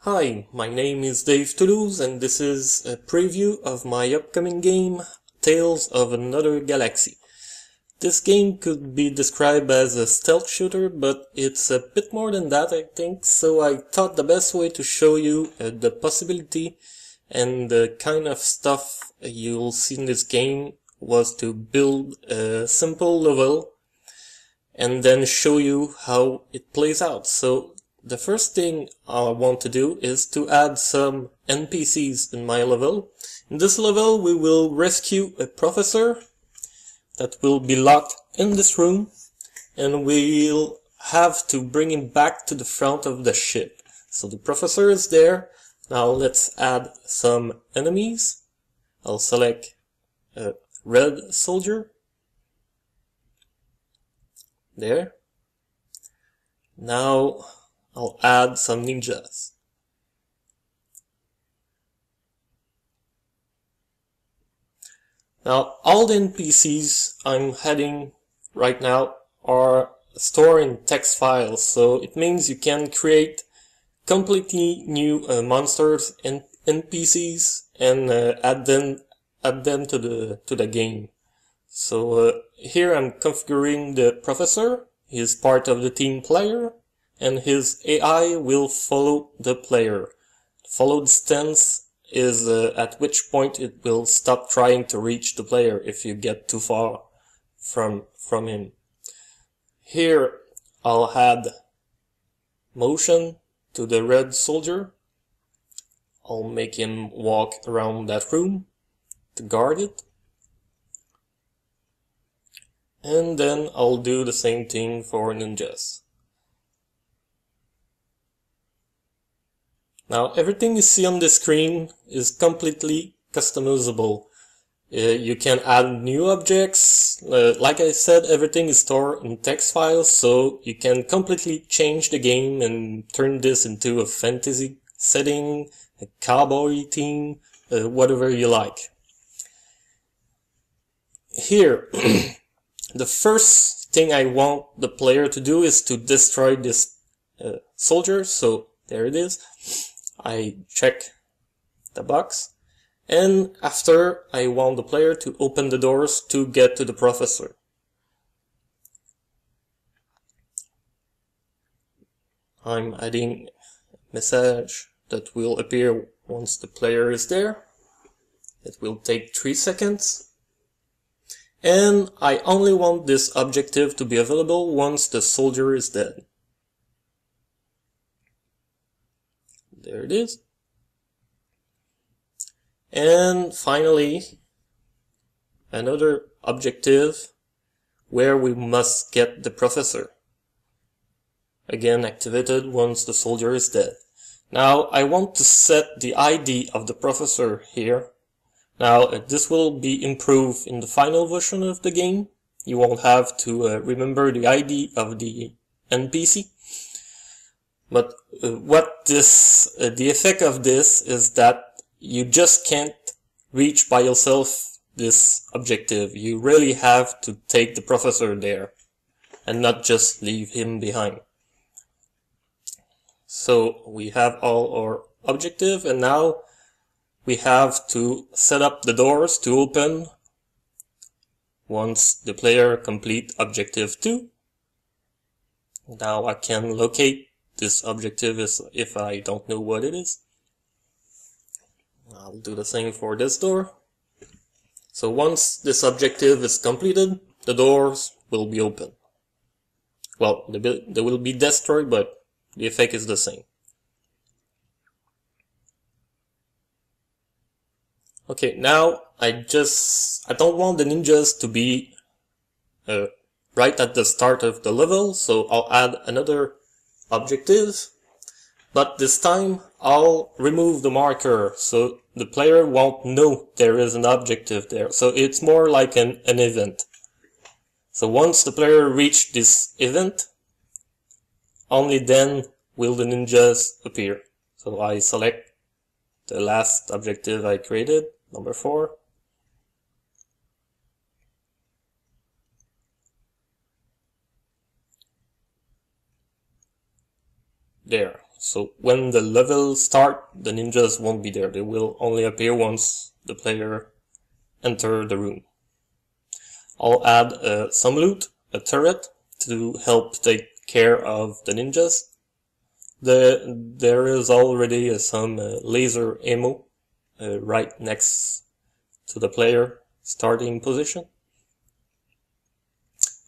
Hi, my name is Dave Toulouse and this is a preview of my upcoming game, Tales of Another Galaxy. This game could be described as a stealth shooter, but it's a bit more than that, I think, so I thought the best way to show you the possibility and the kind of stuff you'll see in this game was to build a simple level and then show you how it plays out. So the first thing I want to do is to add some NPCs in my level. In this level we will rescue a professor that will be locked in this room, and we'll have to bring him back to the front of the ship. So the professor is there. Now let's add some enemies. I'll select a red soldier. There. Now I'll add some ninjas. Now all the NPCs I'm adding right now are stored in text files, so it means you can create completely new monsters and NPCs and add them to the game. So here I'm configuring the professor. He is part of the team player, and his AI will follow the player. Follow distance is at which point it will stop trying to reach the player if you get too far from him. Here I'll add motion to the red soldier. I'll make him walk around that room to guard it. And then I'll do the same thing for ninjas. Now everything you see on the screen is completely customizable. You can add new objects. Like I said, everything is stored in text files, so you can completely change the game and turn this into a fantasy setting, a cowboy theme, whatever you like. Here, the first thing I want the player to do is to destroy this soldier, so there it is. I check the box, and after I want the player to open the doors to get to the professor. I'm adding a message that will appear once the player is there. It will take 3 seconds. And I only want this objective to be available once the soldier is dead. There it is. And finally, another objective where we must get the professor. Again activated once the soldier is dead. Now I want to set the ID of the professor here. Now this will be improved in the final version of the game. You won't have to remember the ID of the NPC. But the effect of this is that you just can't reach by yourself this objective. You really have to take the professor there and not just leave him behind. So we have all our objective, and now we have to set up the doors to open once the player complete objective 2. Now I can locate this objective if I don't know what it is. I'll do the same for this door. So once this objective is completed, the doors will be open. Well, they will be destroyed, but the effect is the same. Okay, now I don't want the ninjas to be right at the start of the level, so I'll add another objective, but this time I'll remove the marker so the player won't know there is an objective there. So it's more like an event. So once the player reaches this event, only then will the ninjas appear. So I select the last objective I created, number 4. There. So when the level start, the ninjas won't be there. They will only appear once the player enter the room. I'll add some loot, a turret, to help take care of the ninjas. There is already some laser ammo right next to the player starting position.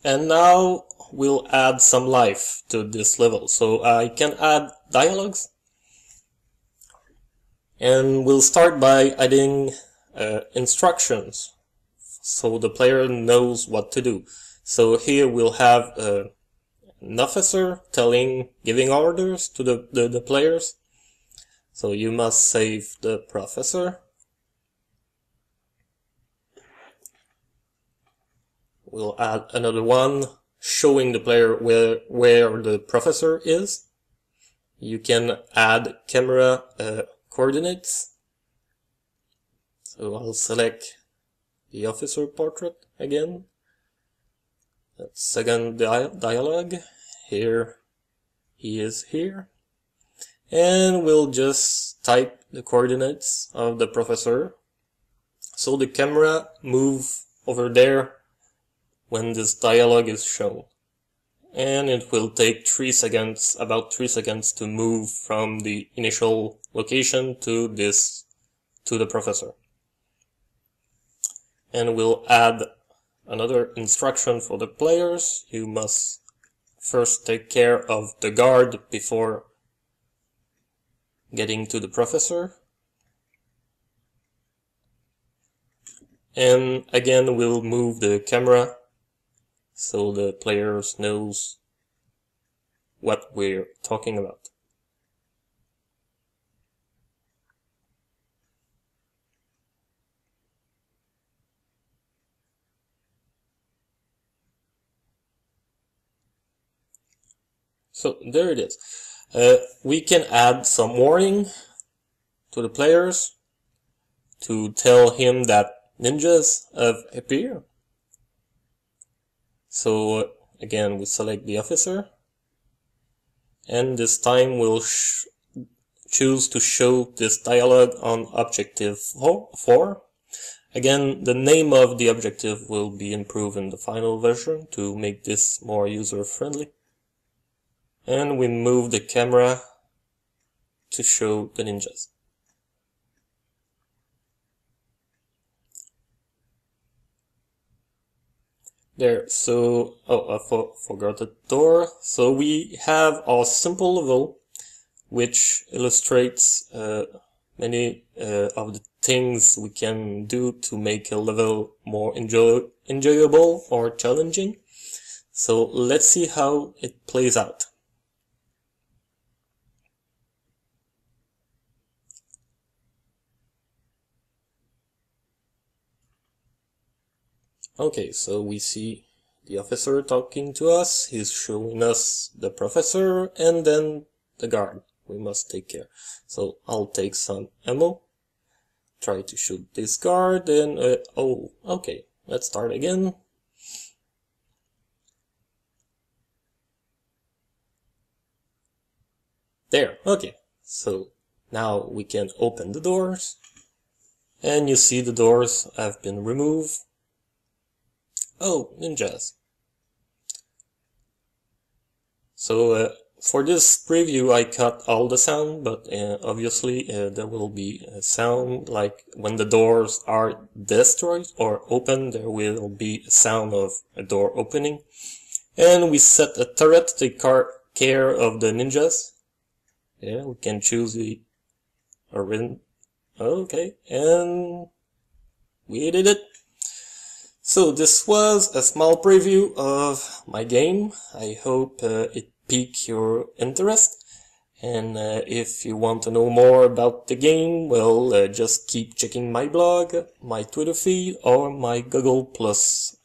And now we'll add some life to this level. So I can add dialogues. And we'll start by adding instructions, so the player knows what to do. So here we'll have an officer giving orders to the players. So you must save the professor. We'll add another one showing the player where the professor is. You can add camera coordinates. So I'll select the officer portrait again. Second dialogue. Here he is here. And we'll just type the coordinates of the professor. So the camera move over there when this dialogue is shown. And it will take about 3 seconds to move from the initial location to the professor. And we'll add another instruction for the players. You must first take care of the guard before getting to the professor. And again, we'll move the camera so the players knows what we're talking about. So there it is. We can add some warning to the players to tell him that ninjas have appeared. So again, we select the officer, and this time we'll choose to show this dialogue on objective 4. Again, the name of the objective will be improved in the final version to make this more user-friendly. And we move the camera to show the ninjas. There, so, I forgot the door. So we have our simple level, which illustrates many of the things we can do to make a level more enjoyable or challenging. So let's see how it plays out. Okay, so we see the officer talking to us, he's showing us the professor, and then the guard. We must take care. So I'll take some ammo, try to shoot this guard, and oh, okay, let's start again. There, okay, so now we can open the doors, and you see the doors have been removed. Oh, ninjas. So for this preview I cut all the sound, but obviously there will be a sound like when the doors are destroyed or open, there will be a sound of a door opening. And we set a turret to take care of the ninjas. Yeah, we can choose the arena. Okay, and we did it. So this was a small preview of my game. I hope it piqued your interest. And if you want to know more about the game, well, just keep checking my blog, my Twitter feed, or my Google Plus